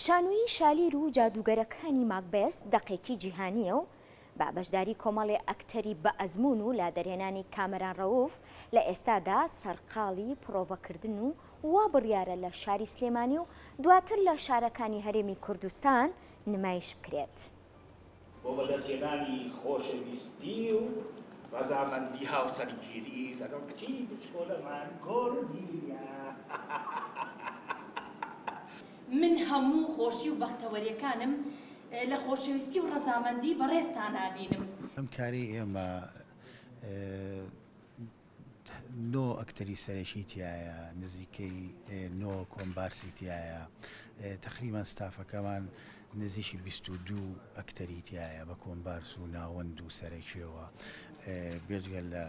شانۆیی شالیر و جادوگەرەکانی ماکبێست دەقێکی جیهانیە و با بەشداری کۆمەڵێ ئەکتەری بە ئەزمون و لا دەرهێنانی کامەران ڕەووف لە ئێستادا سەرقاڵی پرۆڤەکردن و وا بڕیارە لە شاری سلێمانی و دواتر لە شارەکانی هەرێمی کوردستان نمایش بکرێت. بۆ بەدەستهێنانی خۆشەویستی و ڕەزامەندی هاوسەرگیری لەگەڵ کچی بچکۆلەمان گۆردیە. من هەموو خۆشی و بەختەوەریەکانم لە خۆشەویستی و ڕەزامەندی بەڕێزتان نابینم. ئەم کاری ئێمە نۆ ئەکتەری سەرەکی تایە، نزیکەی نۆ کۆمبارسی تایە، تقریبان ستافەکەمان نزیکی 22 ئەکتەری تایە بە کۆمبارس و ناوەند و سەرەکیەوە بێجگەل لە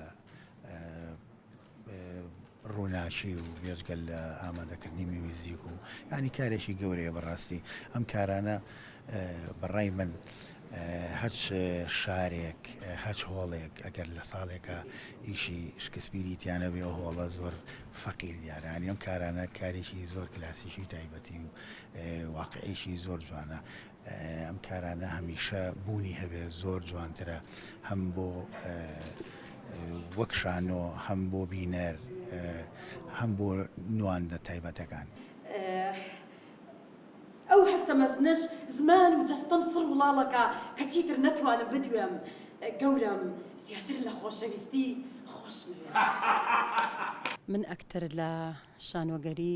ڕووناچی و بێجگەل لە ئامادەکردنی میوزیک و ینی کارێکی گەورەیە بەڕاستی. ئەم کارانە بەڕای من هەچ شارێک هەچ هۆڵێک ئەگەر لە ساڵێکە ئیشی شکسبیریتیانە بێ هۆڵە زۆر فەقیر دیارانی ئەم کارانە کارێکی زۆر کلاسیکی تایبەتی و واقعیشی زۆر جوانە. ئەم کارانە هەمیشە بوونی هەبێ زۆر جوانترە هەم بۆ وەک شانۆ هەم بۆ بینەر هەم بۆ نواندە تایبەتەکان. ئەو هەستە مەزنەش زمان و جەستەم سڕ وڵاڵەکە کە چیتر نەتوانم بدوێم. گەورم زیاتر لە خۆشەویستی خۆشمەوێت. من ئەکتەر لە شانۆگەری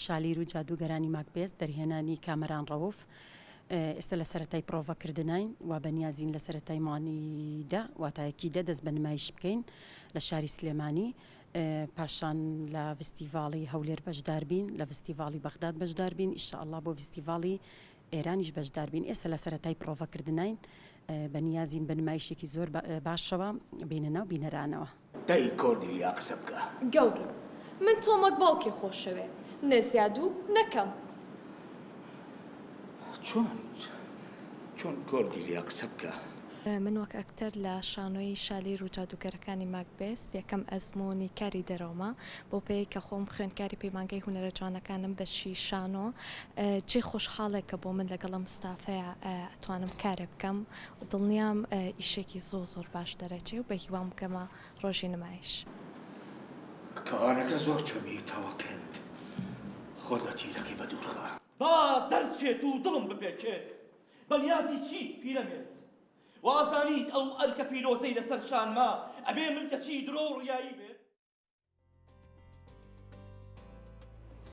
شالیر و جادوگەرانی ماکبێست دەرهێنانی کامەران ڕەووف ئێستا لە سەرەتای پرۆڤەکردنین و بەنیازین لە سەرەتای مانیدا واتایەکیدا دەست بە نمایش بکەین لە شاری سلێمانی، پاشان لە فستیڤاڵی هەولێر بەشدار بین، لە فستیڤاڵی بەغداد بەشدار بین، ئیشەئەڵڵا بۆ فستیڤاڵی ئێرانیش بەشدار بین. ئێستا لە سەرەتای پرۆڤەکردنین بەنیازین بە نمایشێکی زۆر باشەوە بینە ناو بینەرانەوە. دەی کۆردیلیا قسە بکە. گەورم من تۆمەک باوکێ خۆشەوێ نەزیاد و نەکەم. چۆن کۆردیلیا قسە بکە؟ من وەک ئەکتەر لە شانۆی شالیر و جادوگەرەکانی ماکبێست یەکەم ئەزمموی کاری دەرەوەمە بۆ پێی کە خۆم خوێندکاری پەیمانگەی هونەرە جوانەکانم بەشی شانۆ جێ خۆشحاڵێکە بۆ من لەگەڵم ستافەیە ئەتوانم کارێ بکەم و دڵنیام ئیشێکی زۆر باش دەرەچێ و بە هیوام بکەمە ڕۆژی نمایش. کارەکە زۆر چەمیتەوەکەند خۆدەتیرەکەی بە دوورخە. با دەرچێت و دڵم بپێچێت بەنیازی چی پیرەمێت وازانیت ئەو ئەرکە پیرۆزەی لەسەر شانما ئەبێ ملکەچی درۆ ڕیایی بێت.